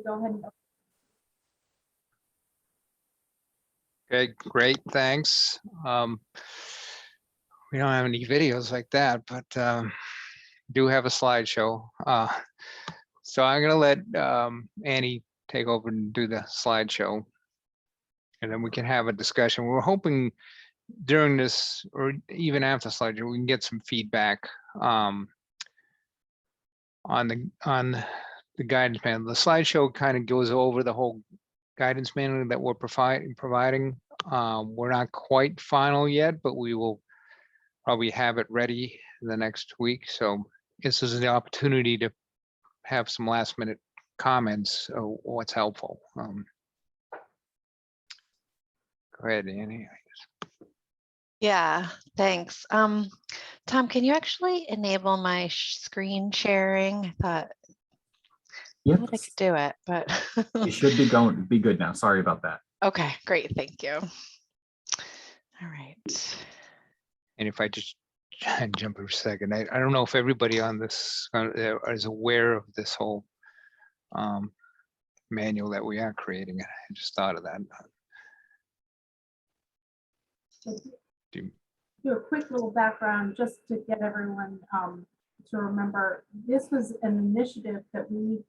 Go ahead. Okay, great, thanks. We don't have any videos like that, but do have a slideshow. So I'm gonna let Annie take over and do the slideshow. And then we can have a discussion. We're hoping during this, or even after slideshow, we can get some feedback on the guidance manual. The slideshow kind of goes over the whole guidance manual that we're providing. We're not quite final yet, but we will probably have it ready in the next week. So this is the opportunity to have some last minute comments of what's helpful. Go ahead, Annie. Yeah, thanks. Tom, can you actually enable my screen sharing? I thought Yep. I could do it, but You should be good now. Sorry about that. okay, great, thank you. All right. And if I just jump for a second, I don't know if everybody on this is aware of this whole manual that we are creating. I just thought of that. Do a quick little background just to get everyone to remember. This was an initiative that we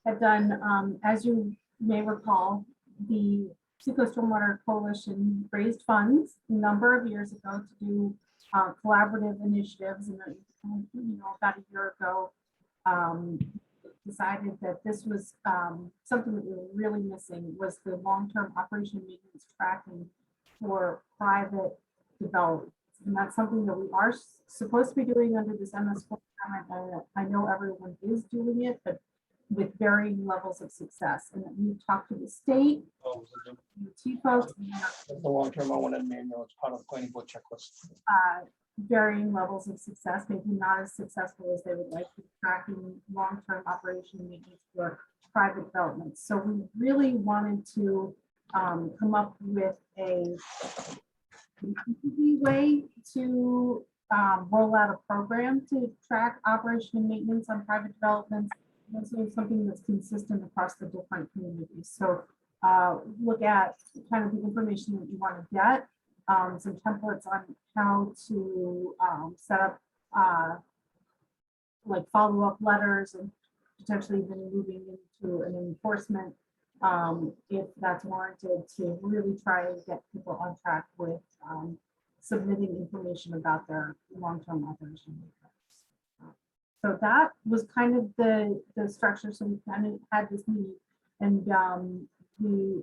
had done, as you may recall, the Seacoast Stormwater Coalition raised funds a number of years ago to do collaborative initiatives, and about a year ago decided that this was something that we were really missing, was the long-term operation and maintenance tracking for private development. And that's something that we are supposed to be doing under this MS4 program. I know everyone is doing it, but with varying levels of success. And we've talked to the state, UT folks, The long-term O&M manual is part of the planning board checklist. varying levels of success, maybe not as successful as they would like to, tracking long-term operation and maintenance for private development. So we really wanted to come up with a easy way to roll out a program to track operation and maintenance on private developments. Also something that's consistent across the different communities. So look at kind of the information that you want to get, some templates on how to set up like follow-up letters and potentially even moving into an enforcement if that's warranted, to really try and get people on track with submitting information about their long-term operation. So that was kind of the structure. So we kind of had this meeting, and we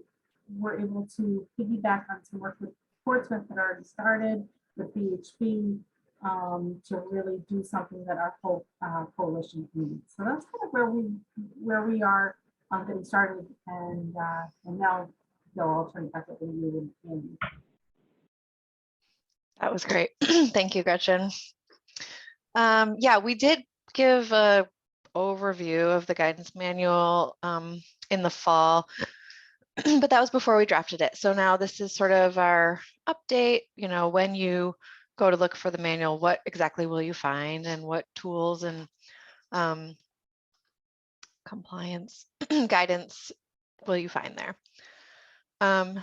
were able to piggyback on some work with Portsmouth that already started with BHP to really do something that our whole coalition needs. So that's kind of where we are getting started, and now I'll turn it back over to you. And That was great. Thank you, Gretchen. Yeah, we did give a overview of the guidance manual in the fall, but that was before we drafted it. So now this is sort of our update. You know, when you go to look for the manual, what exactly will you find, and what tools and compliance guidance will you find there?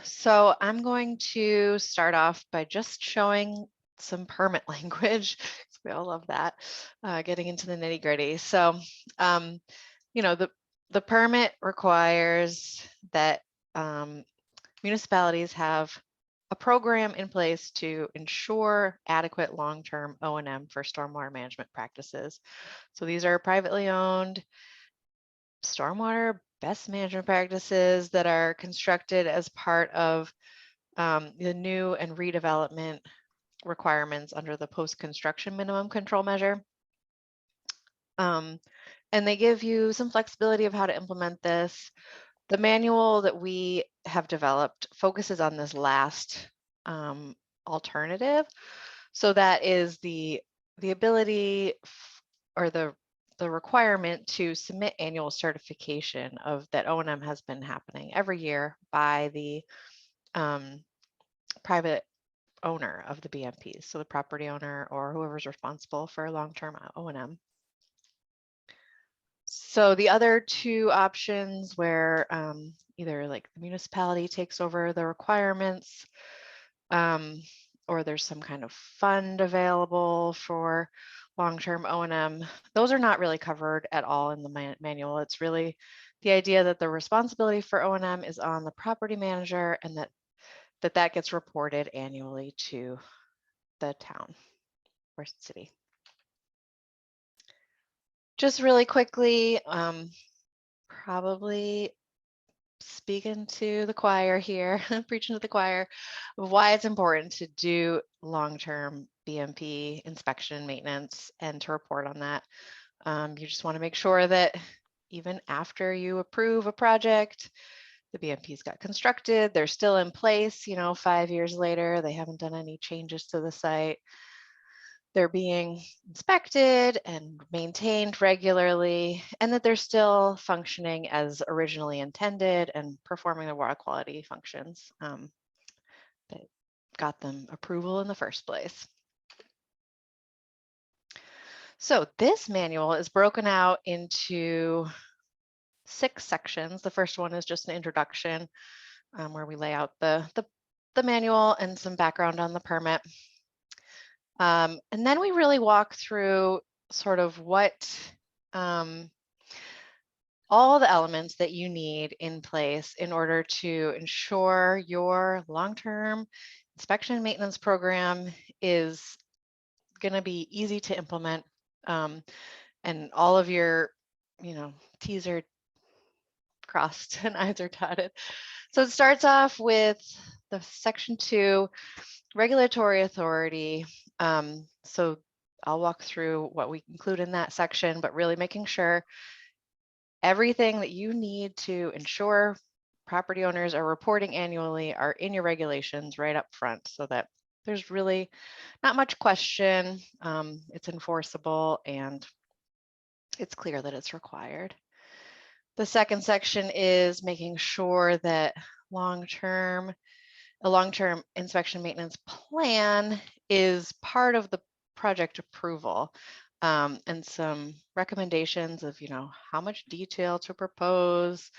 So I'm going to start off by just showing some permit language. We all love that, getting into the nitty gritty. So, you know, the permit requires that municipalities have a program in place to ensure adequate long-term O&M for stormwater management practices. So these are privately owned stormwater best management practices that are constructed as part of the new and redevelopment requirements under the post-construction minimum control measure. And they give you some flexibility of how to implement this. The manual that we have developed focuses on this last alternative. So that is the ability or the requirement to submit annual certification of that O&M has been happening every year by the private owner of the BMPs, so the property owner or whoever's responsible for long-term O&M. So the other two options where either like the municipality takes over the requirements, or there's some kind of fund available for long-term O&M, those are not really covered at all in the manual. It's really the idea that the responsibility for O&M is on the property manager, and that gets reported annually to the town or city. Just really quickly, probably speaking to the choir here, preaching to the choir, of why it's important to do long-term BMP inspection maintenance and to report on that. You just want to make sure that even after you approve a project, the BMPs got constructed, they're still in place, 5 years later, they haven't done any changes to the site. They're being inspected and maintained regularly, and that they're still functioning as originally intended and performing the water quality functions that got them approval in the first place. So this manual is broken out into 6 sections. The first one is just an introduction where we lay out the manual and some background on the permit. And then we really walk through sort of what all the elements that you need in place in order to ensure your long-term inspection and maintenance program is going to be easy to implement, and all of your, T's are crossed and I's are dotted. So it starts off with the section 2, regulatory authority. So I'll walk through what we include in that section, but really making sure everything that you need to ensure property owners are reporting annually are in your regulations right up front, so that there's really not much question. It's enforceable and it's clear that it's required. The second section is making sure that a long-term inspection maintenance plan is part of the project approval, and some recommendations of, how much detail to propose,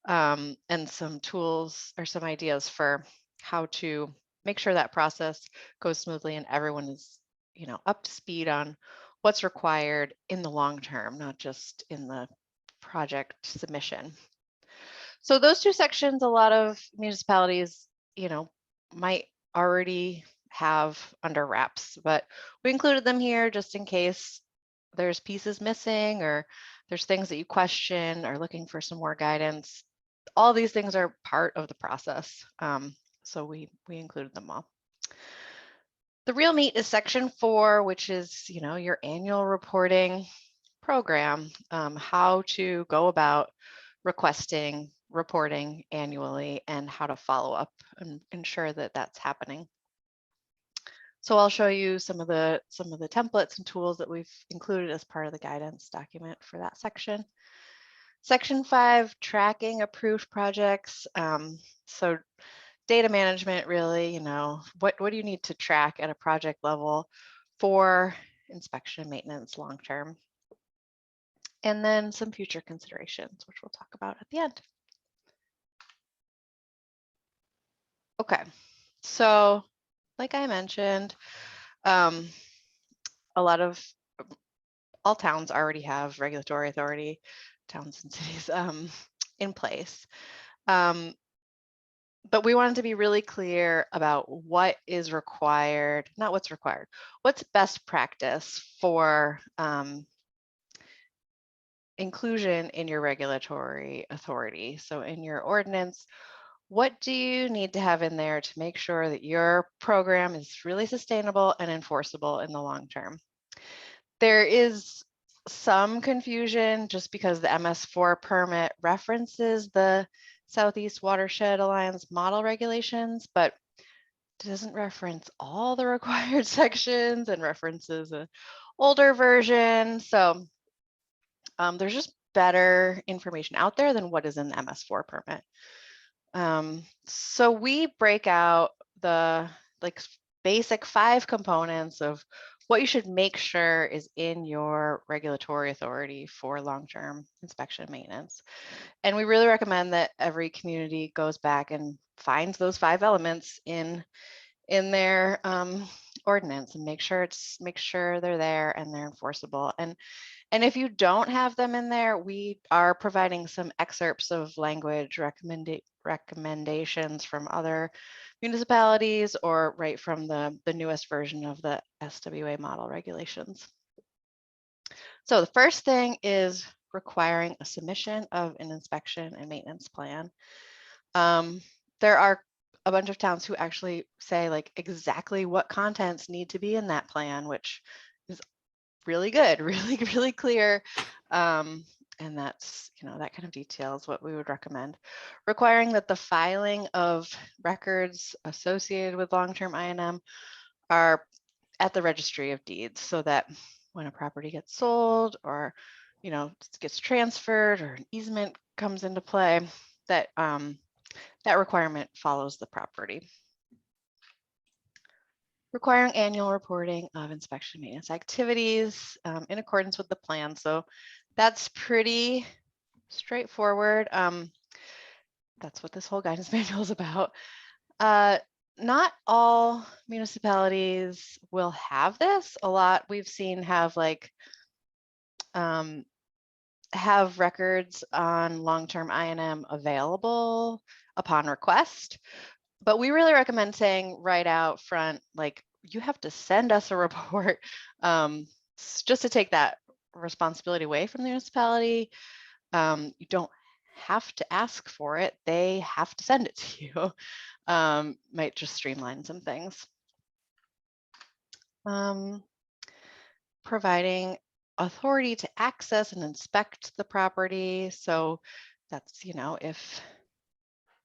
and some tools or some ideas for how to make sure that process goes smoothly and everyone is, up to speed on what's required in the long term, not just in the project submission. So those 2 sections, a lot of municipalities, might already have under wraps, but we included them here just in case there's pieces missing or there's things that you question or looking for some more guidance. All these things are part of the process. So we included them all. The real meat is section 4, which is, your annual reporting program, how to go about requesting reporting annually and how to follow up and ensure that that's happening. So I'll show you some of the templates and tools that we've included as part of the guidance document for that section. Section 5, tracking approved projects. So data management, really, what do you need to track at a project level for inspection and maintenance long term? And then some future considerations, which we'll talk about at the end. Okay, so like I mentioned, all towns already have regulatory authority, towns and cities in place. But we wanted to be really clear about what is required, not what's required, what's best practice for inclusion in your regulatory authority. So in your ordinance, what do you need to have in there to make sure that your program is really sustainable and enforceable in the long term? There is some confusion just because the MS4 permit references the Southeast Watershed Alliance model regulations, but it doesn't reference all the required sections and references an older version. So there's just better information out there than what is in the MS4 permit. So we break out the basic 5 components of what you should make sure is in your regulatory authority for long-term inspection and maintenance. And we really recommend that every community goes back and finds those 5 elements in their ordinance and make sure they're there and they're enforceable. And if you don't have them in there, we are providing some excerpts of language recommendations from other municipalities or right from the newest version of the SWA model regulations. So the first thing is requiring a submission of an inspection and maintenance plan. There are a bunch of towns who actually say like exactly what contents need to be in that plan, which is really good, really clear. And that's, that kind of detail is what we would recommend. Requiring that the filing of records associated with long-term I&M are at the registry of deeds, so that when a property gets sold or, gets transferred or an easement comes into play, that that requirement follows the property. Requiring annual reporting of inspection maintenance activities in accordance with the plan. So that's pretty straightforward. That's what this whole guidance manual is about. Not all municipalities will have this. A lot we've seen have like have records on long-term I&M available upon request. But we really recommend saying right out front, like, you have to send us a report just to take that responsibility away from the municipality. You don't have to ask for it. They have to send it to you. Might just streamline some things. Providing authority to access and inspect the property. So that's,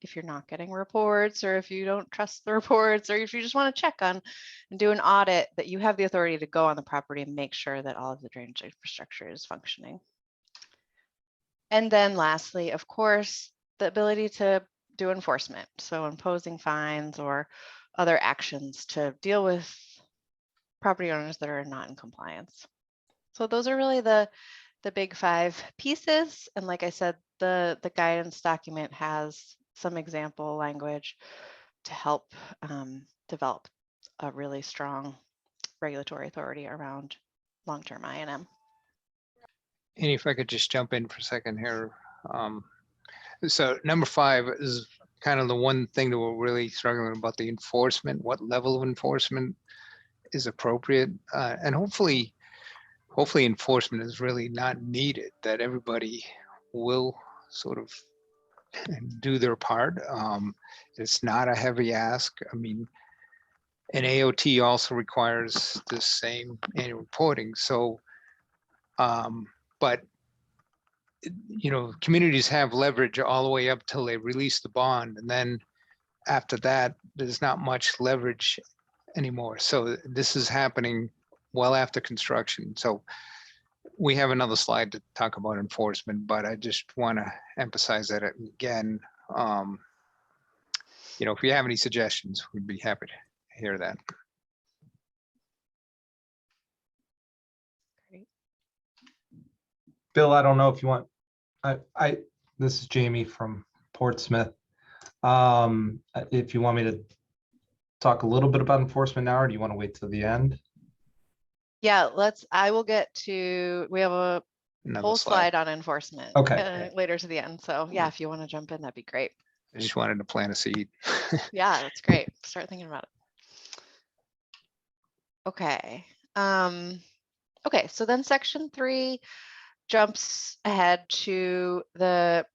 if you're not getting reports, or if you don't trust the reports, or if you just want to check on and do an audit, that you have the authority to go on the property and make sure that all of the drainage infrastructure is functioning. And then lastly, of course, the ability to do enforcement. So imposing fines or other actions to deal with property owners that are not in compliance. So those are really the big 5 pieces. And like I said, the guidance document has some example language to help develop a really strong regulatory authority around long-term I&M. And if I could just jump in for a second here. So number 5 is kind of the one thing that we're really struggling about, the enforcement. What level of enforcement is appropriate? And hopefully enforcement is really not needed, that everybody will sort of do their part. It's not a heavy ask. I mean, an AOT also requires the same annual reporting. So, but communities have leverage all the way up till they release the bond, and then after that, there's not much leverage anymore. So this is happening well after construction. So we have another slide to talk about enforcement, but I just want to emphasize that again. If you have any suggestions, we'd be happy to hear that. Great. Bill, I don't know if you want, this is Jamie from Portsmouth. If you want me to talk a little bit about enforcement now, or do you want to wait till the end? Yeah, I will get to, we have a Another whole slide on enforcement later to the end. So yeah, if you want to jump in, that'd be great. I just wanted to plant a seed. Yeah, that's great. Start thinking about it. Okay. Okay, so then section 3 jumps ahead to the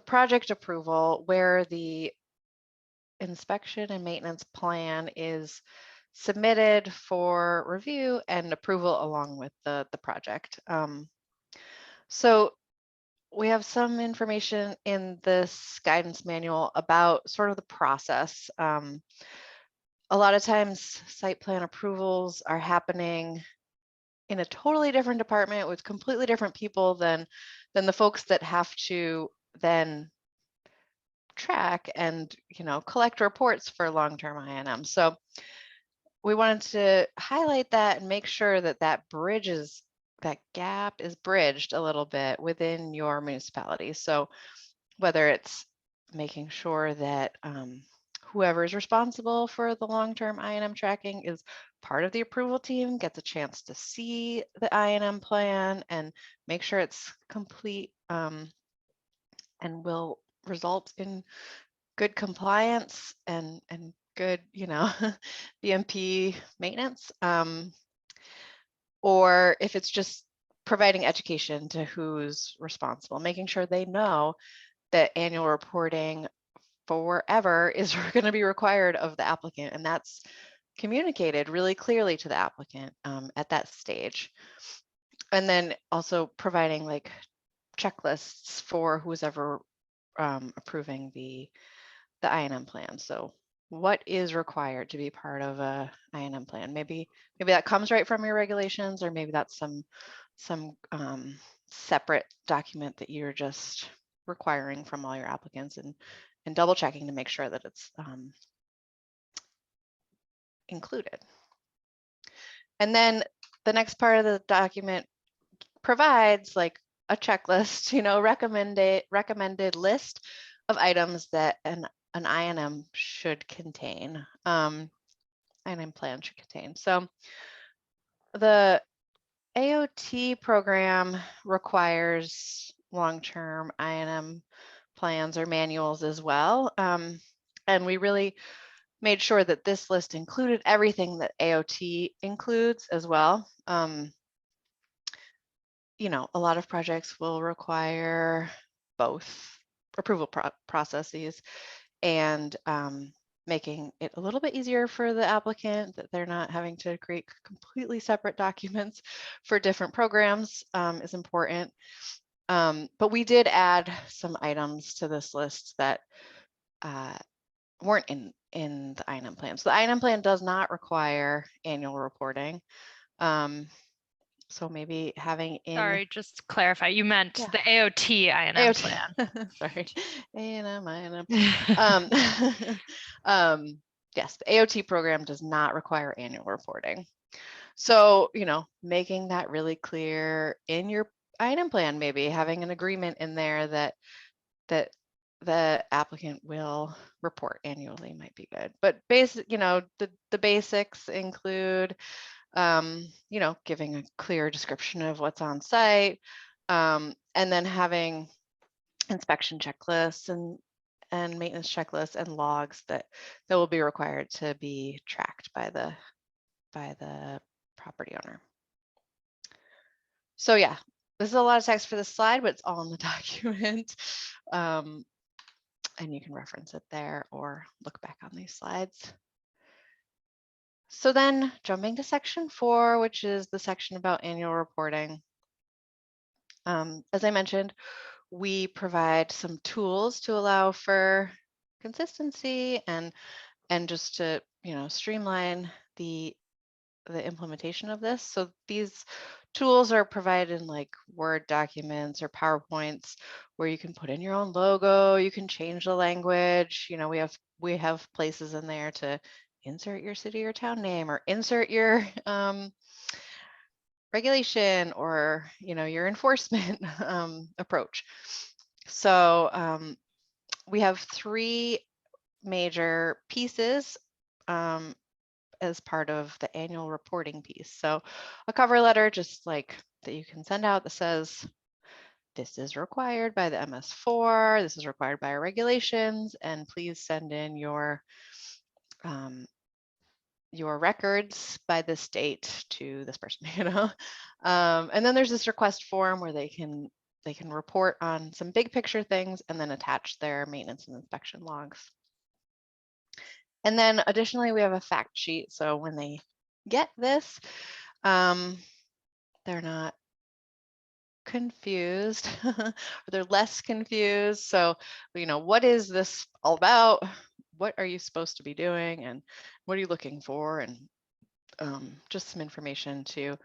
project approval, where the inspection and maintenance plan is submitted for review and approval along with the project. So we have some information in this guidance manual about sort of the process. A lot of times site plan approvals are happening in a totally different department with completely different people than the folks that have to then track and collect reports for long-term I&M. So we wanted to highlight that and make sure that that gap is bridged a little bit within your municipality. So whether it's making sure that whoever is responsible for the long-term I&M tracking is part of the approval team, gets a chance to see the I&M plan and make sure it's complete and will result in good compliance and good, BMP maintenance. Or if it's just providing education to who's responsible, making sure they know that annual reporting forever is going to be required of the applicant, and that's communicated really clearly to the applicant at that stage. And then also providing like checklists for who's ever approving the I&M plan. So what is required to be part of a I&M plan? Maybe that comes right from your regulations, or maybe that's some separate document that you're just requiring from all your applicants, and double checking to make sure that it's included. And then the next part of the document provides like a checklist, recommended list of items that an I&M should contain, I&M plan should contain. So the AOT program requires long-term I&M plans or manuals as well. And we really made sure that this list included everything that AOT includes as well. A lot of projects will require both approval processes and making it a little bit easier for the applicant, that they're not having to create completely separate documents for different programs is important. But we did add some items to this list that weren't in the I&M plan. So the I&M plan does not require annual reporting. So maybe having in. Sorry, just to clarify, you meant Yeah. the AOT I&M plan. Sorry, A&M, I&M. Yes, the AOT program does not require annual reporting. So, making that really clear in your I&M plan, maybe having an agreement in there that the applicant will report annually might be good. But the basics include giving a clear description of what's on site, and then having inspection checklists and maintenance checklists and logs that will be required to be tracked by the property owner. So yeah, this is a lot of text for this slide, but it's all in the document. And you can reference it there or look back on these slides. So then jumping to section 4, which is the section about annual reporting. As I mentioned, we provide some tools to allow for consistency and just to streamline the implementation of this. So these tools are provided in like Word documents or PowerPoints where you can put in your own logo, you can change the language. We have places in there to insert your city or town name, or insert your regulation, or your enforcement approach. So we have 3 major pieces as part of the annual reporting piece. So a cover letter, just like that you can send out, that says this is required by the MS4, this is required by our regulations, and please send in your records by this date to this person, and then there's this request form where they can report on some big picture things and then attach their maintenance and inspection logs. And then additionally, we have a fact sheet. So when they get this, they're not confused, or they're less confused. So, what is this all about? What are you supposed to be doing? And what are you looking for? And just some information to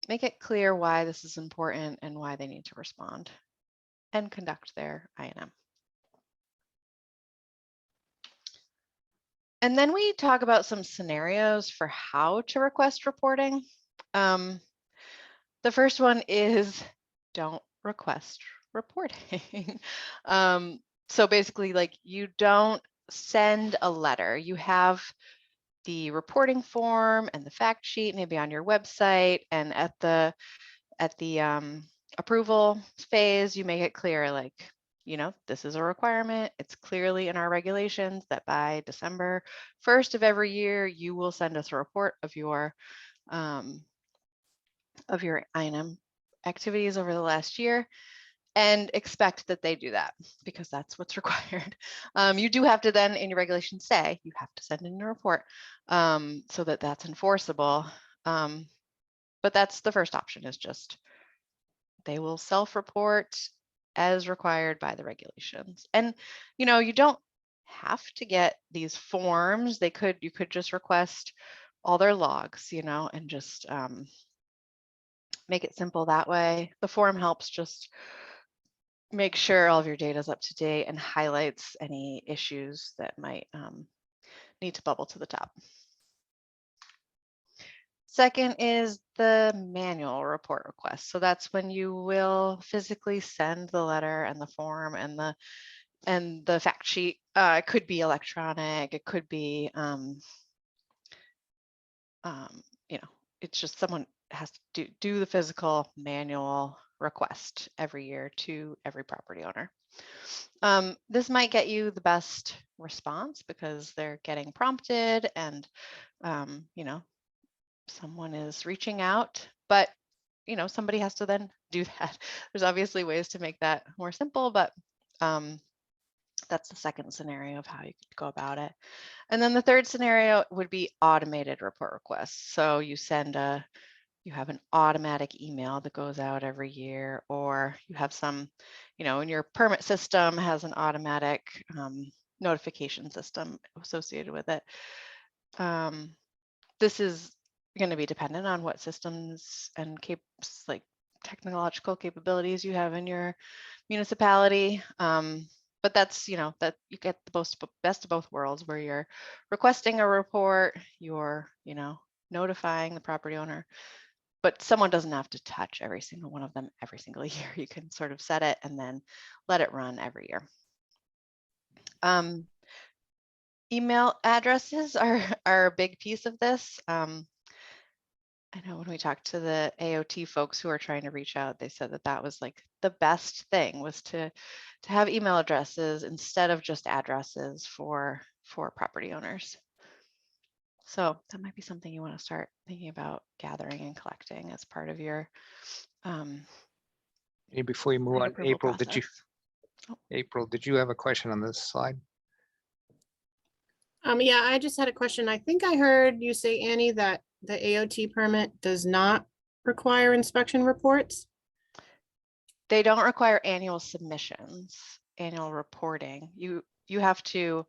make it clear why this is important and why they need to respond and conduct their I&M. And then we talk about some scenarios for how to request reporting. The first one is don't request reporting. So basically, like, you don't send a letter. You have the reporting form and the fact sheet maybe on your website, and at the approval phase, you make it clear, like, you know, this is a requirement. It's clearly in our regulations that by December 1st of every year, you will send us a report of your I&M activities over the last year, and expect that they do that, because that's what's required. You do have to then in your regulations say you have to send in a report, so that that's enforceable. But that's the first option, is just they will self-report as required by the regulations. And, you know, you don't have to get these forms. You could just request all their logs, you know, and just make it simple that way. The form helps just make sure all of your data is up to date and highlights any issues that might need to bubble to the top. Second is the manual report request. So that's when you will physically send the letter and the form and the fact sheet. It could be electronic. It could be, you know, it's just someone has to do the physical manual request every year to every property owner. This might get you the best response because they're getting prompted and, you know, someone is reaching out, but, you know, somebody has to then do that. There's obviously ways to make that more simple, but that's the second scenario of how you could go about it. And then the third scenario would be automated report requests. So you have an automatic email that goes out every year, or you have some, you know, in your permit system has an automatic notification system associated with it. This is going to be dependent on what systems and like technological capabilities you have in your municipality. But that's, you know, that you get the best of both worlds, where you're requesting a report, you're, you know, notifying the property owner, but someone doesn't have to touch every single one of them every single year. You can sort of set it and then let it run every year. Email addresses are a big piece of this. I know when we talked to the AOT folks who are trying to reach out, they said that was like the best thing, was to have email addresses instead of just addresses for property owners. So that might be something you want to start thinking about gathering and collecting as part of your Before you move on, approval April, process. April, did you have a question on this slide? Yeah, I just had a question. I think I heard you say, Annie, that the AOT permit does not require inspection reports. They don't require annual submissions, annual reporting. You have to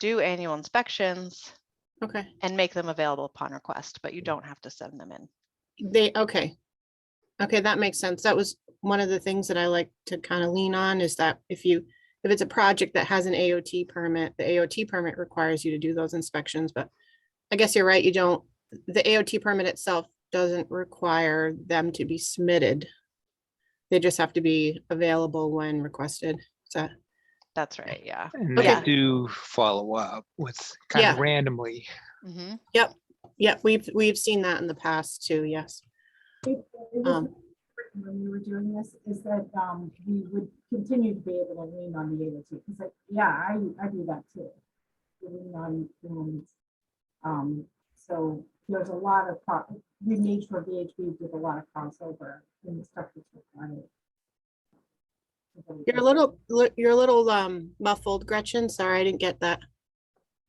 do annual inspections Okay, and make them available upon request, but you don't have to send them in. okay, that makes sense. That was one of the things that I like to kind of lean on, is that if it's a project that has an AOT permit, the AOT permit requires you to do those inspections, but I guess you're right, the AOT permit itself doesn't require them to be submitted. They just have to be available when requested. So That's right, yeah. And Okay. they do follow up with kind of Yeah. randomly. Mm-hmm. yeah, we've seen that in the past too, yes. It was when we were doing this, is that we would continue to be able to lean on the AOT, because I do that too. Lean on forms. So there's a lot of we made sure VHB did a lot of crossover in the stuff that's required. You're a little muffled, Gretchen. Sorry, I didn't get that.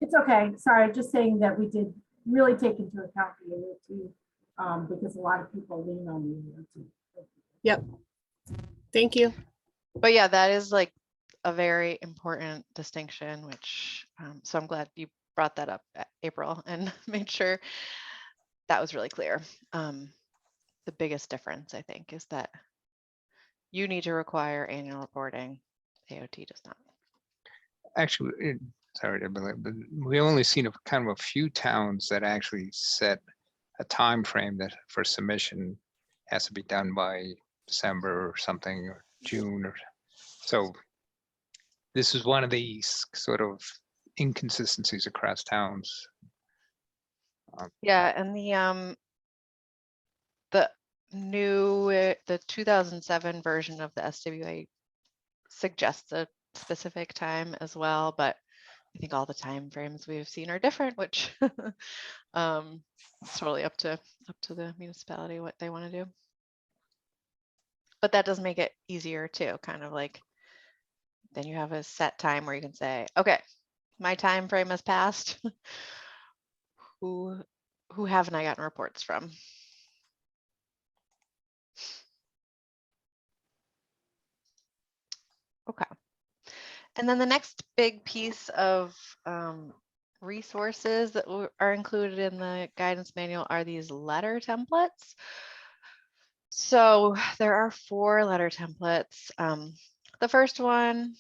It's okay. Sorry, just saying that we did really take into account the AOT, because a lot of people lean on the AOT. Yep. Thank you. But yeah, that is like a very important distinction, which so I'm glad you brought that up, April, and made sure that was really clear. The biggest difference, I think, is that you need to require annual reporting. AOT does not. actually, sorry, but we only seen a kind of a few towns that actually set a time frame that for submission has to be done by December or something, or June, or so. This is one of these sort of inconsistencies across towns. Yeah, and the new, the 2007 version of the SWA suggests a specific time as well, but I think all the time frames we've seen are different, which it's totally up to the municipality what they want to do. But that does make it easier too, kind of like then you have a set time where you can say, okay, my time frame has passed. Who haven't I gotten reports from? Okay. And then the next big piece of resources that are included in the guidance manual are these letter templates. So there are 4 letter templates. The first one,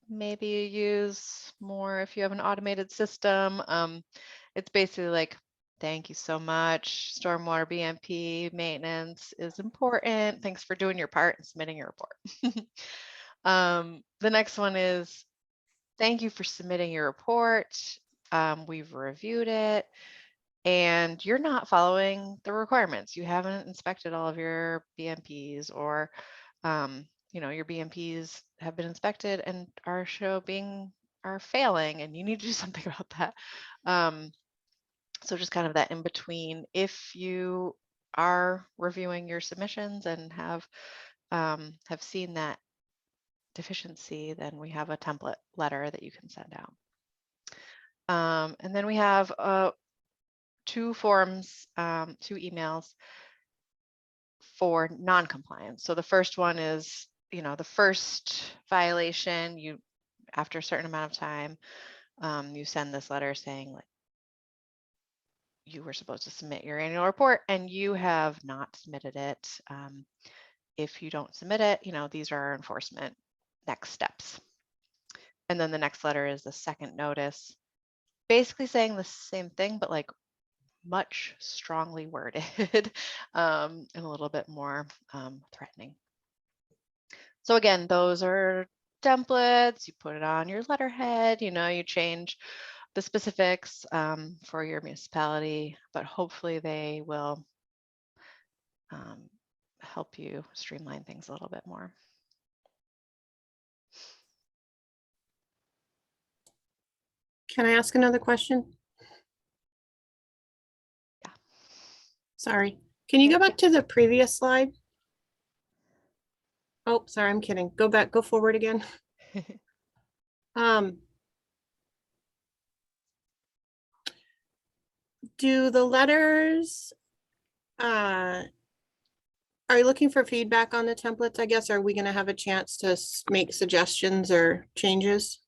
maybe you use more if you have an automated system. It's basically like, thank you so much. Stormwater BMP maintenance is important. Thanks for doing your part and submitting your report. The next one is, thank you for submitting your report. We've reviewed it and you're not following the requirements. You haven't inspected all of your BMPs, or your BMPs have been inspected and are failing, and you need to do something about that. So just kind of that in between. If you are reviewing your submissions and have seen that deficiency, then we have a template letter that you can send out. And then we have 2 forms, 2 emails for non-compliance. So the first one is, the first violation, after a certain amount of time, you send this letter saying like, you were supposed to submit your annual report and you have not submitted it. If you don't submit it, these are our enforcement next steps. And then the next letter is the second notice, basically saying the same thing, but like much strongly worded and a little bit more threatening. So again, those are templates. You put it on your letterhead, you change the specifics for your municipality, but hopefully they will help you streamline things a little bit more. Can I ask another question? Yeah. Sorry. Can you go back to the previous slide? Oh, sorry, I'm kidding. Go back, go forward again. Do the letters, are you looking for feedback on the templates, I guess? Are we going to have a chance to make suggestions or changes?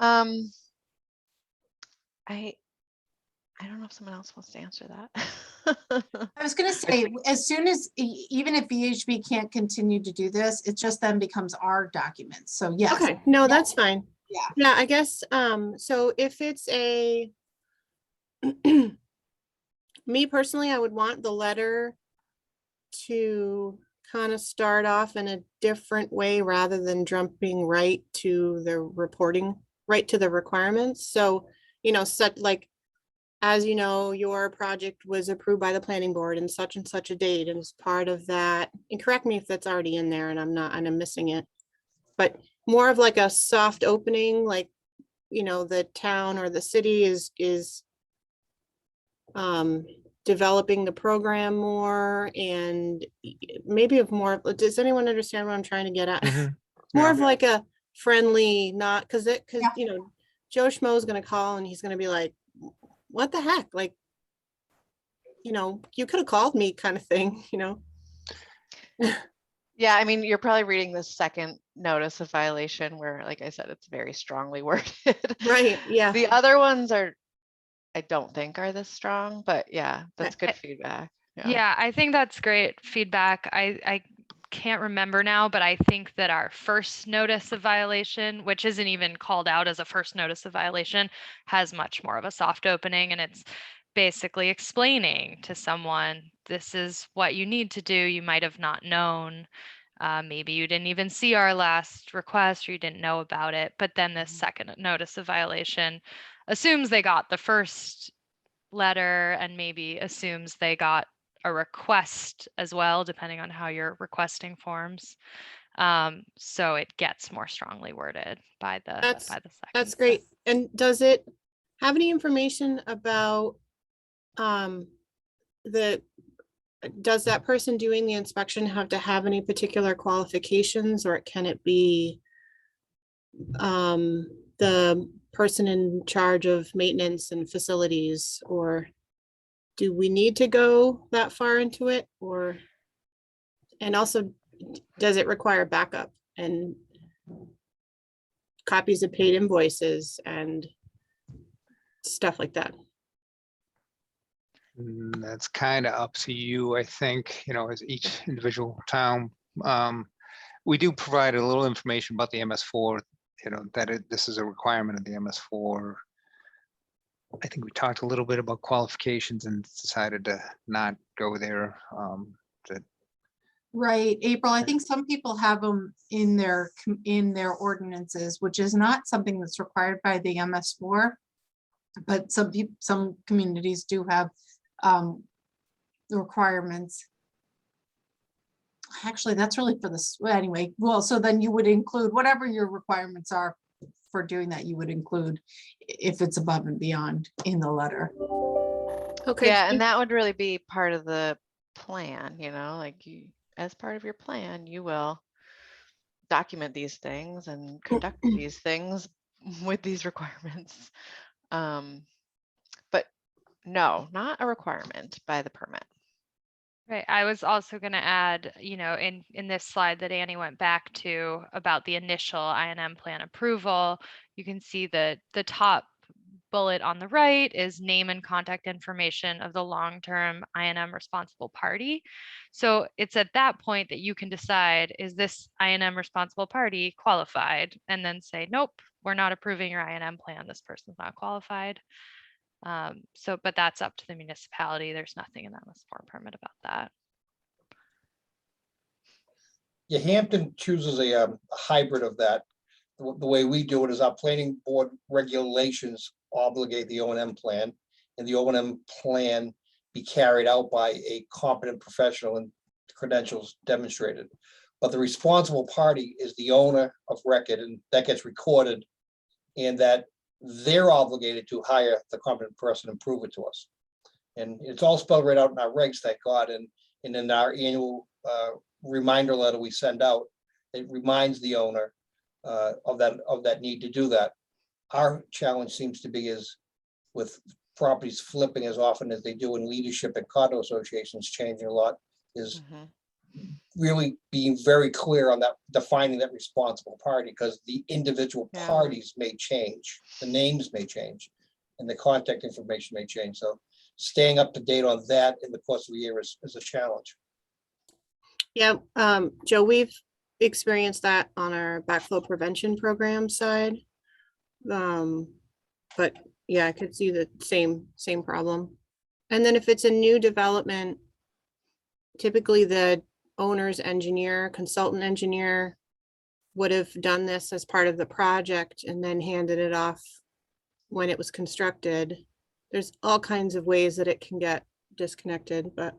I don't know if someone else wants to answer that. I was gonna say, as soon as, even if VHB can't continue to do this, it just then becomes our document. So yes. Okay, no, that's fine. Yeah. Yeah, I guess, so if it's me personally, I would want the letter to kind of start off in a different way rather than jumping right to the reporting, right to the requirements. So, such like, as you know, your project was approved by the planning board and such a date, and as part of that, and correct me if that's already in there and I'm missing it, but more of like a soft opening, like, the town or the city is developing the program more, and maybe of more, does anyone understand what I'm trying to get at? More of like a friendly, not because Joe Schmo is going to call and he's going to be like, what the heck? Like, you could have called me kind of thing, Yeah, I mean, you're probably reading the second notice of violation where, like I said, it's very strongly worded. Right, yeah. The other ones I don't think are this strong, but yeah, that's good feedback. Yeah, I think that's great feedback. I can't remember now, but I think that our first notice of violation, which isn't even called out as a first notice of violation, has much more of a soft opening, and it's basically explaining to someone, this is what you need to do. You might have not known. Maybe you didn't even see our last request or you didn't know about it. But then this second notice of violation assumes they got the first letter and maybe assumes they got a request as well, depending on how you're requesting forms. So it gets more strongly worded by the second. That's great. And does it have any information about does that person doing the inspection have to have any particular qualifications, or can it be the person in charge of maintenance and facilities, or do we need to go that far into it? Or, and also, does it require backup and copies of paid invoices and stuff like that? That's kind of up to you, I think, as each individual town. We do provide a little information about the MS4, that this is a requirement of the MS4. I think we talked a little bit about qualifications and decided to not go there. Right, April, I think some people have them in their ordinances, which is not something that's required by the MS4. But some communities do have the requirements. Actually, that's really for this, anyway. Well, so then you would include whatever your requirements are for doing that, you would include if it's above and beyond in the letter. Okay. Yeah, and that would really be part of the plan, like as part of your plan, you will document these things and conduct these things with these requirements. But no, not a requirement by the permit. Right. I was also going to add, in this slide that Annie went back to about the initial I&M plan approval, you can see that the top bullet on the right is name and contact information of the long-term I&M responsible party. So it's at that point that you can decide, is this I&M responsible party qualified? And then say, nope, we're not approving your I&M plan. This person's not qualified. But that's up to the municipality. There's nothing in that MS4 permit about that. Yeah, Hampton chooses a hybrid of that. The way we do it is our planning board regulations obligate the O&M plan, and the O&M plan be carried out by a competent professional and credentials demonstrated. But the responsible party is the owner of record, and that gets recorded, and that they're obligated to hire the competent person and prove it to us. And it's all spelled right out in our regs, thank God. And in our annual reminder letter we send out, it reminds the owner of that need to do that. Our challenge seems to be is with properties flipping as often as they do in leadership and condo associations changing a lot, is really being very clear on that, defining that responsible party, because the individual parties may change, the names may change, and the contact information may change. So staying up to date on that in the course of the year is a challenge. Yeah, Joe, we've experienced that on our backflow prevention program side. But yeah, I could see the same problem. And then if it's a new development, typically the owner's engineer, consultant engineer would have done this as part of the project and then handed it off when it was constructed. There's all kinds of ways that it can get disconnected, but.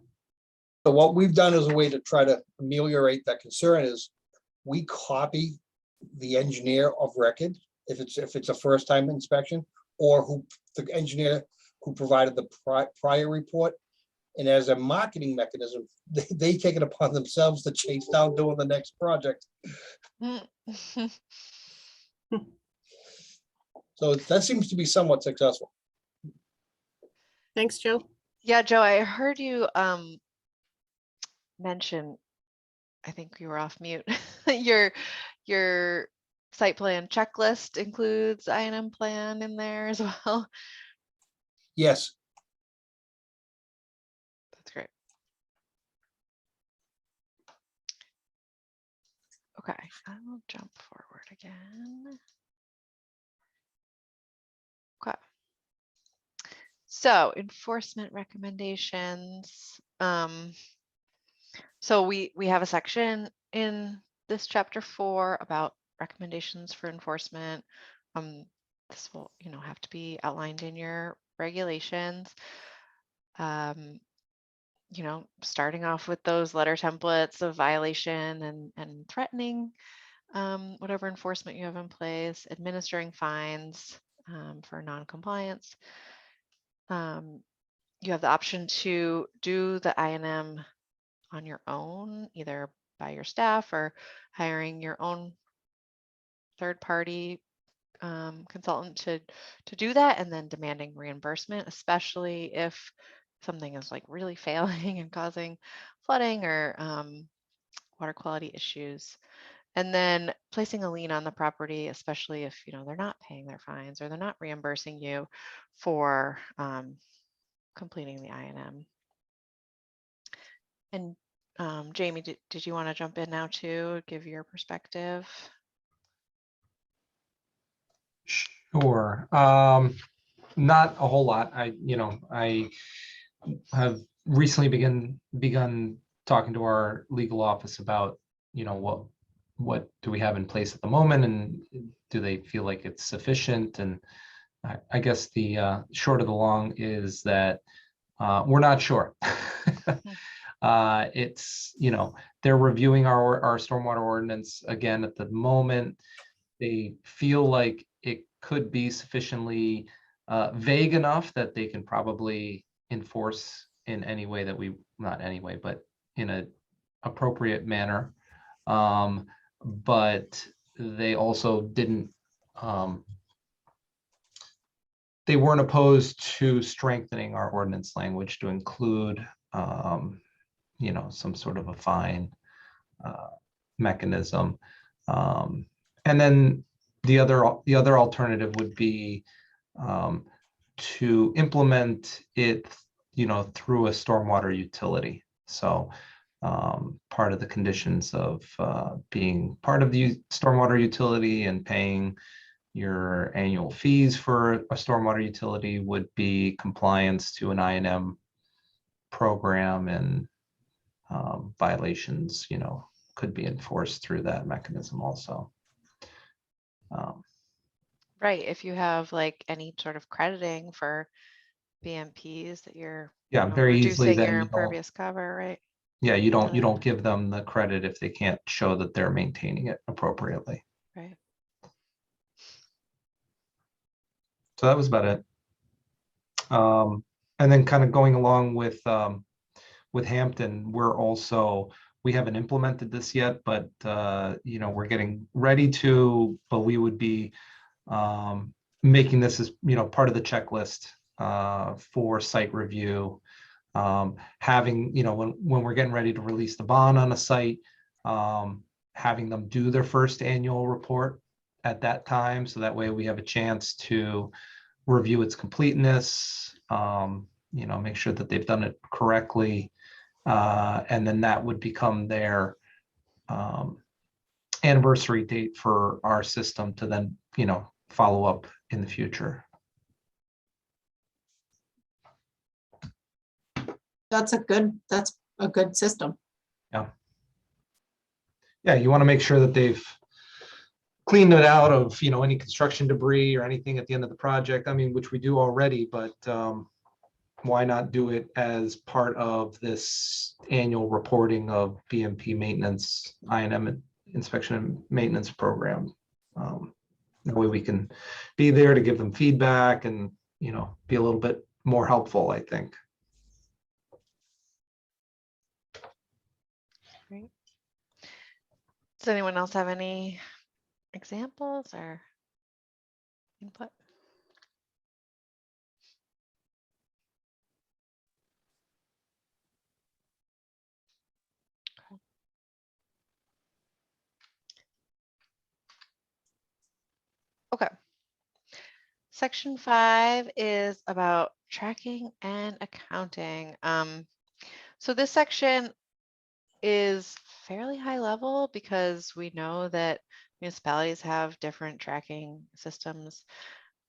So what we've done as a way to try to ameliorate that concern is we copy the engineer of record if it's a first time inspection, or the engineer who provided the prior report. And as a marketing mechanism, they take it upon themselves to chase down doing the next project. So that seems to be somewhat successful. Thanks, Joe. Yeah, Joe, I heard you mention, I think you were off mute, your site plan checklist includes I&M plan in there as well. Yes. That's great. Okay, I will jump forward again. Okay. So enforcement recommendations. So we have a section in this chapter 4 about recommendations for enforcement. This will, have to be outlined in your regulations. Starting off with those letter templates of violation and threatening whatever enforcement you have in place, administering fines for non-compliance. You have the option to do the INM on your own, either by your staff or hiring your own third-party consultant to do that, and then demanding reimbursement, especially if something is like really failing and causing flooding or water quality issues. And then placing a lien on the property, especially if they're not paying their fines or they're not reimbursing you for completing the INM. And Jamie, did you want to jump in now too, give your perspective? Sure. Not a whole lot. I have recently begun talking to our legal office about, what do we have in place at the moment, and do they feel like it's sufficient? And I guess the short of the long is that we're not sure. It's, they're reviewing our stormwater ordinance again at the moment. They feel like it could be sufficiently vague enough that they can probably enforce in any way that not any way, but in an appropriate manner. But they also didn't, they weren't opposed to strengthening our ordinance language to include, some sort of a fine mechanism. And then the other alternative would be to implement it, through a stormwater utility. So part of the conditions of being part of the stormwater utility and paying your annual fees for a stormwater utility would be compliance to an INM program, and violations, could be enforced through that mechanism also. Right, if you have like any sort of crediting for BMPs that you're Very easily reducing then your you don't, impervious cover, right? yeah, you don't give them the credit if they can't show that they're maintaining it appropriately. Right. So that was about it. And then kind of going along with Hampton, we haven't implemented this yet, but we're getting ready to, but we would be making this as part of the checklist for site review. Having, when we're getting ready to release the bond on a site, having them do their first annual report at that time, so that way we have a chance to review its completeness, make sure that they've done it correctly, and then that would become their anniversary date for our system to then follow up in the future. That's a good system. Yeah, you want to make sure that they've cleaned it out of any construction debris or anything at the end of the project. I mean, which we do already, but why not do it as part of this annual reporting of BMP maintenance, INM inspection and maintenance program? That way we can be there to give them feedback and be a little bit more helpful, I think. Great. Does anyone else have any examples or input? Okay. Section 5 is about tracking and accounting. So this section is fairly high level because we know that municipalities have different tracking systems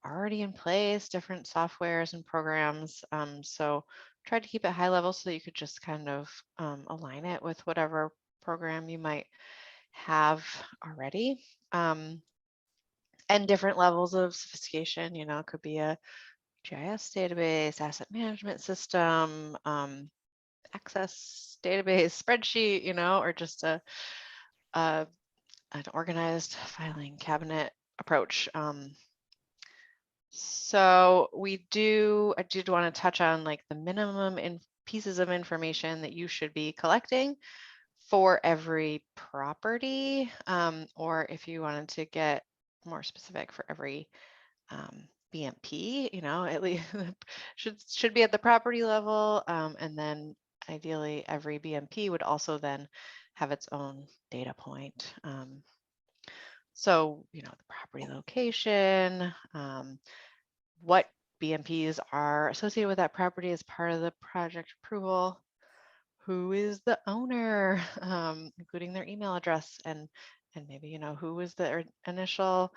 already in place, different softwares and programs. So try to keep it high level so that you could just kind of align it with whatever program you might have already. And different levels of sophistication, it could be a GIS database, asset management system, access database, spreadsheet, or just an organized filing cabinet approach. So I did want to touch on like the minimum in pieces of information that you should be collecting for every property, or if you wanted to get more specific for every BMP, at least should be at the property level, and then ideally every BMP would also then have its own data point. So, the property location, what BMPs are associated with that property as part of the project approval, who is the owner, including their email address, and maybe, who was the initial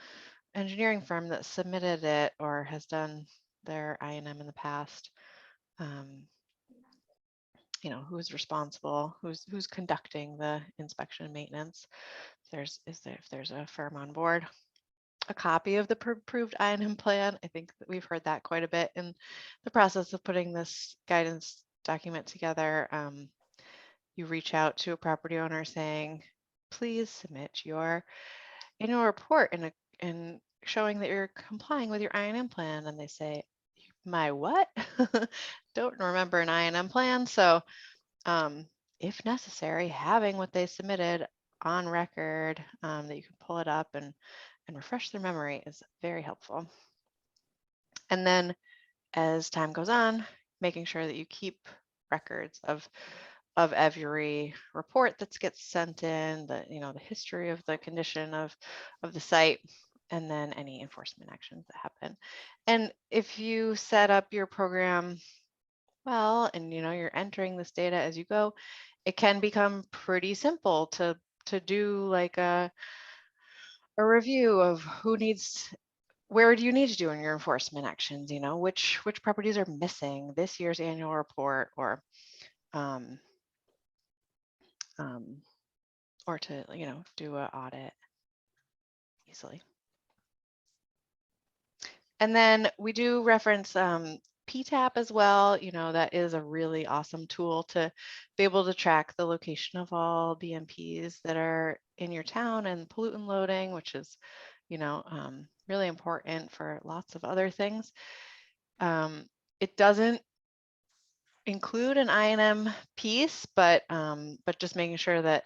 engineering firm that submitted it or has done their I&M in the past. Who's responsible, who's conducting the inspection and maintenance. If there's a firm on board, a copy of the approved I&M plan. I think that we've heard that quite a bit in the process of putting this guidance document together. You reach out to a property owner saying, please submit your annual report and showing that you're complying with your I&M plan. And they say, my what? Don't remember an I&M plan. So if necessary, having what they submitted on record, that you can pull it up and refresh their memory is very helpful. And then as time goes on, making sure that you keep records of every report that gets sent in, the history of the condition of the site, and then any enforcement actions that happen. And if you set up your program well, and you're entering this data as you go, it can become pretty simple to do like a review of where do you need to do in your enforcement actions, which properties are missing this year's annual report, or to do an audit easily. And then we do reference PTAP as well. That is a really awesome tool to be able to track the location of all BMPs that are in your town, and pollutant loading, which is really important for lots of other things. It doesn't include an I&M piece, but just making sure that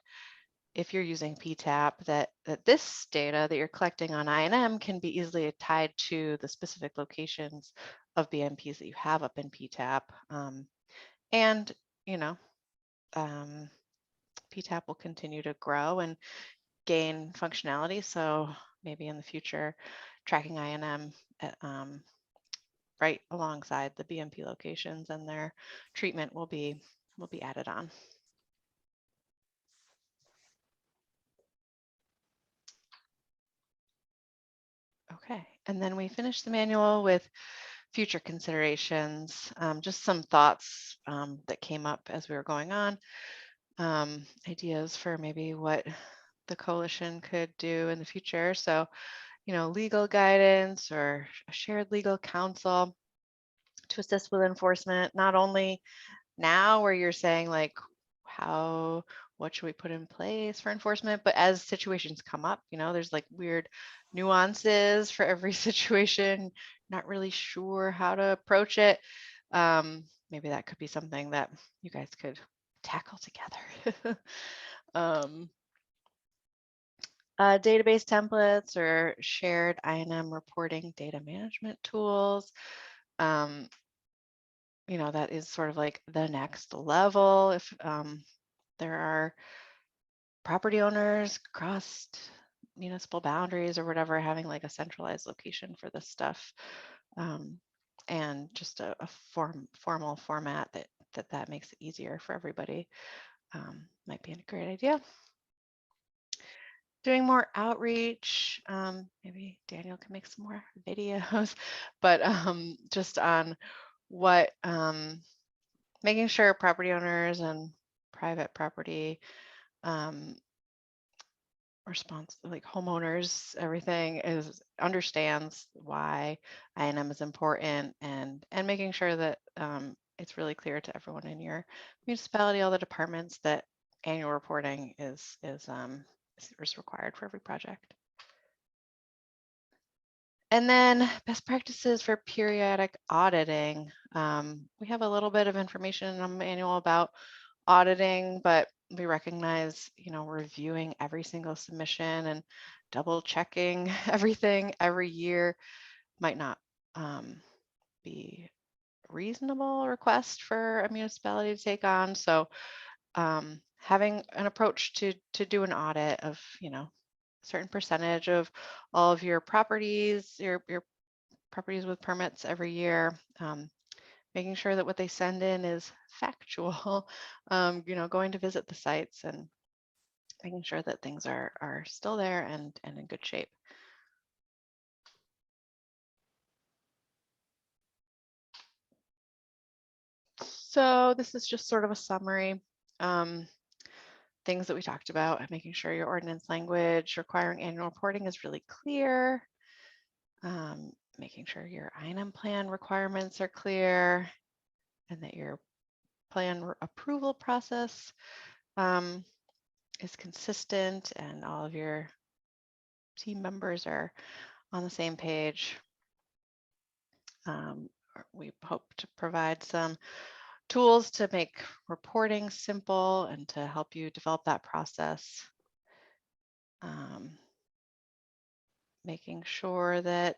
if you're using PTAP, that this data that you're collecting on I&M can be easily tied to the specific locations of BMPs that you have up in PTAP. And PTAP will continue to grow and gain functionality. So maybe in the future, tracking I&M right alongside the BMP locations, and their treatment will be added on. Okay, and then we finish the manual with future considerations, just some thoughts that came up as we were going on, ideas for maybe what the coalition could do in the future. So, legal guidance or a shared legal counsel to assist with enforcement, not only now where you're saying like, what should we put in place for enforcement, but as situations come up, there's like weird nuances for every situation, not really sure how to approach it. Maybe that could be something that you guys could tackle together. Database templates or shared I&M reporting data management tools. That is sort of like the next level. If there are property owners crossed municipal boundaries or whatever, having like a centralized location for this stuff, and just a formal format that makes it easier for everybody. might be a great idea. Doing more outreach, maybe Daniel can make some more videos, but just on what, making sure property owners and private property like homeowners, everything understands why I&M is important, and making sure that it's really clear to everyone in your municipality, all the departments, that annual reporting is required for every project. And then best practices for periodic auditing. We have a little bit of information in the manual about auditing, but we recognize, reviewing every single submission and double checking everything every year might not be a reasonable request for a municipality to take on. So having an approach to do an audit of, a certain percentage of all of your properties, your properties with permits every year, making sure that what they send in is factual, going to visit the sites and making sure that things are still there and in good shape. So this is just sort of a summary. Things that we talked about, making sure your ordinance language requiring annual reporting is really clear, making sure your I&M plan requirements are clear, and that your plan approval process is consistent and all of your team members are on the same page. We hope to provide some tools to make reporting simple and to help you develop that process. Making sure that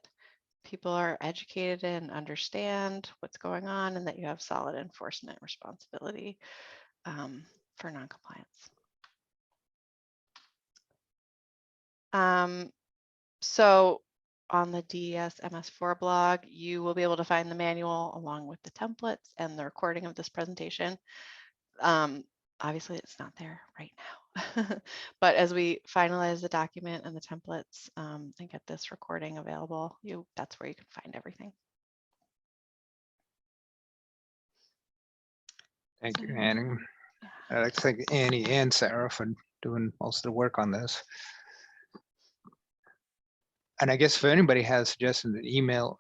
people are educated and understand what's going on, and that you have solid enforcement responsibility for noncompliance. So on the DES MS4 blog, you will be able to find the manual along with the templates and the recording of this presentation. Obviously, it's not there right now, but as we finalize the document and the templates and get this recording available, that's where you can find everything. Thank you, Annie. I'd like to thank Annie and Sarah for doing most of the work on this. And I guess if anybody has suggested an email,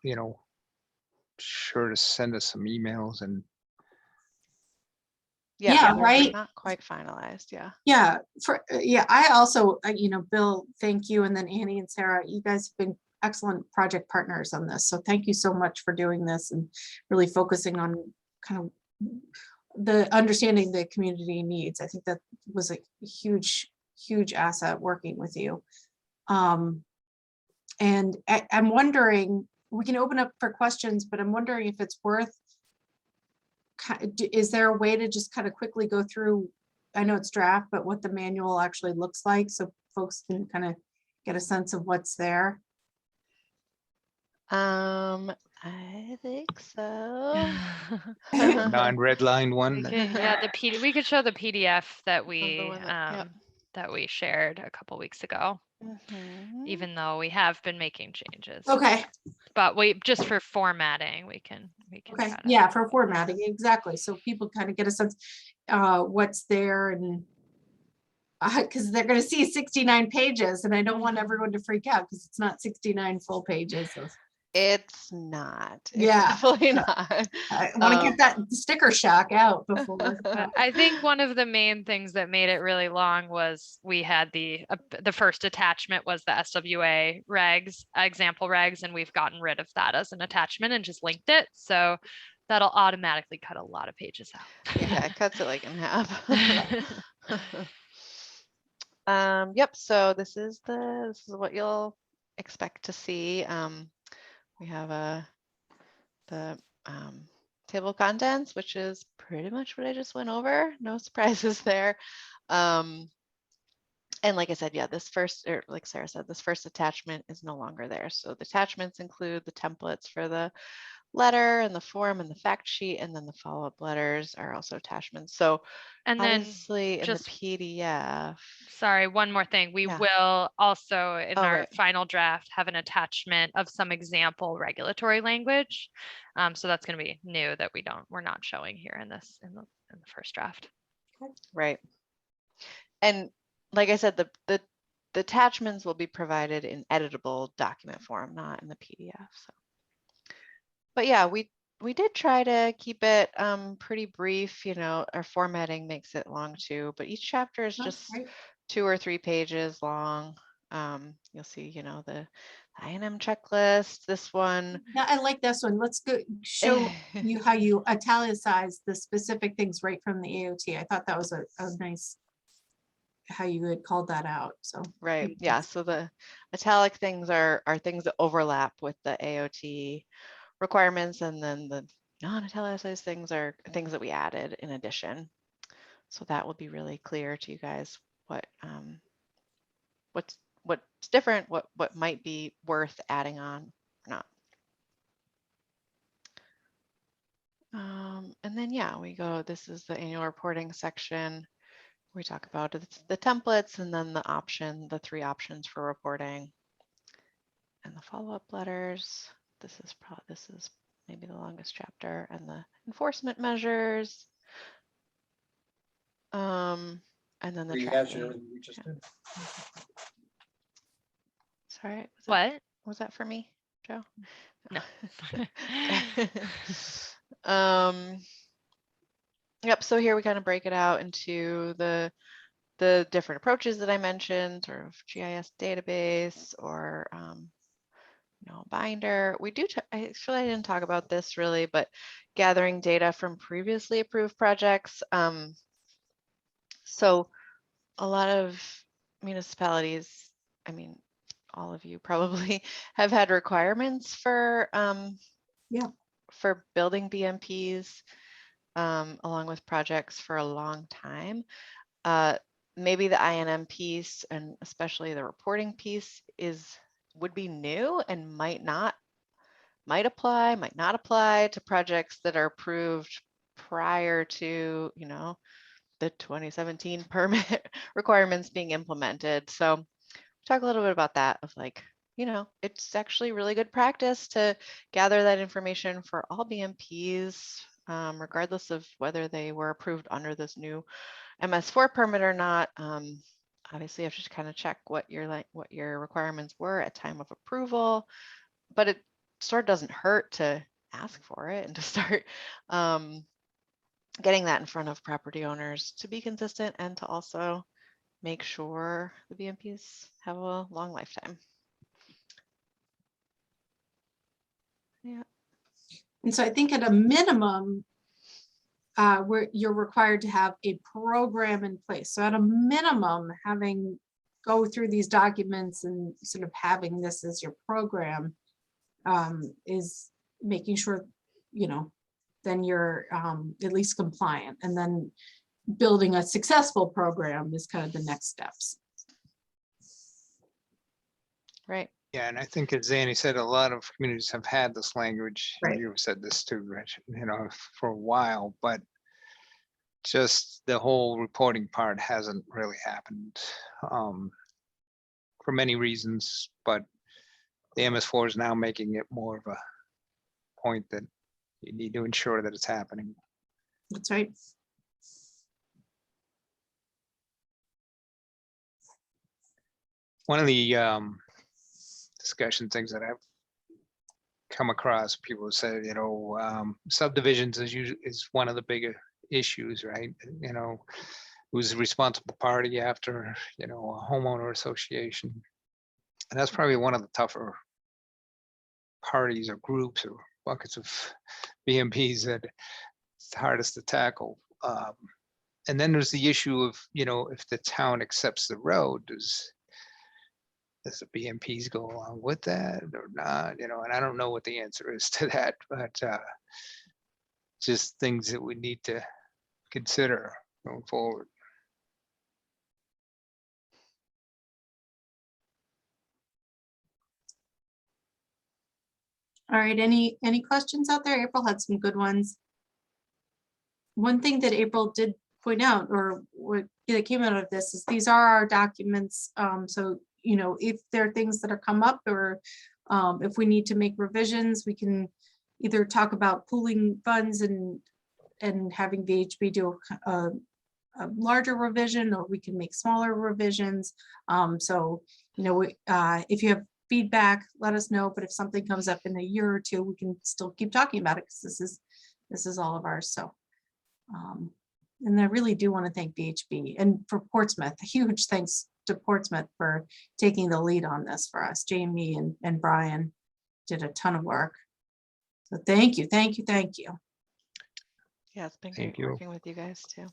sure to send us some emails. And Yeah, they're right. Not quite finalized. Yeah. Yeah. I also, Bill, thank you. And then Annie and Sarah, you guys have been excellent project partners on this. So thank you so much for doing this and really focusing on kind of the understanding the community needs. I think that was a huge, huge asset working with you. And I'm wondering, we can open up for questions, but I'm wondering if it's worth, is there a way to just kind of quickly go through, I know it's draft, but what the manual actually looks like so folks can kind of get a sense of what's there? I think so. non-red line one. We could show the PDF that Yep. that we shared a couple weeks ago, even though we have been making changes. Okay. But we just for formatting, we can. Okay. Yeah, for formatting, exactly. So people kind of get a sense what's there, and because they're going to see 69 pages, and I don't want everyone to freak out because it's not 69 full pages of. It's not. Yeah. It's definitely not. I want to get that sticker shock out before. I think one of the main things that made it really long was we had the first attachment was the SWA regs, example regs, and we've gotten rid of that as an attachment and just linked it. So that'll automatically cut a lot of pages out. Yeah, it cuts it like in half. Yep. So this is what you'll expect to see. We have the table of contents, which is pretty much what I just went over. No surprises there. And like I said, yeah, like Sarah said, this first attachment is no longer there. So the attachments include the templates for the letter and the form and the fact sheet, and then the follow-up letters are also attachments. So And then obviously in the just- PDF. sorry, one more thing. We Yeah. will also in Oh, our right. final draft have an attachment of some example regulatory language. So that's going to be new that we're not showing here in this in the first draft. Right. And like I said, the attachments will be provided in editable document form, not in the PDF. So, but yeah, we did try to keep it pretty brief. You know, our formatting makes it long too, but each chapter is That's just great. 2 or 3 pages long. You'll see, you know, the I&M checklist, this one. Yeah, I like this one. Let's go show you how you italicize the specific things right from the AOT. I thought that was a nice how you had called that out. So Right. Yeah. So the italic things are things that overlap with the AOT requirements, and then the non-italicized things are things that we added in addition. So that will be really clear to you guys what's different, what might be worth adding on or not. And then yeah, we go. This is the annual reporting section. We talk about the templates and then the 3 options for reporting and the follow-up letters. This is maybe the longest chapter, and the enforcement measures. And then the Rehash tracking. everything we just did. Sorry, What? was that for me, Joe? No. Okay. Yep, so here we kind of break it out into the different approaches that I mentioned, sort of GIS database or binder. We do, actually I didn't talk about this really, but gathering data from previously approved projects. So a lot of municipalities, I mean, all of you probably have had requirements for for building BMPs along with projects for a long time. Maybe the I&M piece, and especially the reporting piece, would be new and might not apply to projects that are approved prior to, you know, the 2017 permit requirements being implemented. So talk a little bit about that, of like, you know, it's actually really good practice to gather that information for all BMPs, regardless of whether they were approved under this new MS4 permit or not. Obviously, you have to kind of check what your requirements were at time of approval, but it sort of doesn't hurt to ask for it and to start getting that in front of property owners to be consistent and to also make sure the BMPs have a long lifetime. Yeah. And so I think at a minimum, where you're required to have a program in place. So at a minimum, go through these documents and sort of having this as your program is making sure, you know, then you're at least compliant, and then building a successful program is kind of the next steps. Right. Yeah, and I think as Zanny said, a lot of communities have had this language. And Right. you said this too, Rich, you know, for a while, but just the whole reporting part hasn't really happened for many reasons, but the MS4 is now making it more of a point that you need to ensure that it's happening. That's right. One of the discussion things that I've come across, people have said, you know, subdivisions is one of the bigger issues, right? You know, who's the responsible party after, you know, a homeowner association. And that's probably one of the tougher parties or groups or buckets of BMPs that it's the hardest to tackle. And then there's the issue of, you know, if the town accepts the road, does the BMPs go along with that or not? You know, and I don't know what the answer is to that, but just things that we need to consider going forward. All right, any questions out there? April had some good ones. One thing that April did point out, or what that came out of this, is these are our documents. So, you know, if there are things that are come up, or if we need to make revisions, we can either talk about pooling funds and having VHB do a larger revision, or we can make smaller revisions. So, you know, if you have feedback, let us know. But if something comes up in a year or two, we can still keep talking about it, because this is all of ours. So, and I really do want to thank VHB, and for Portsmouth, a huge thanks to Portsmouth for taking the lead on this for us. Jamie and Brian did a ton of work. So thank you, thank you, thank you. Yeah, it's been Thank great you. working with you guys too.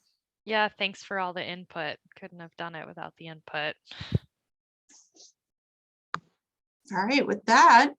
Yeah, thanks for all the input. Couldn't have done it without the input. All right, with that,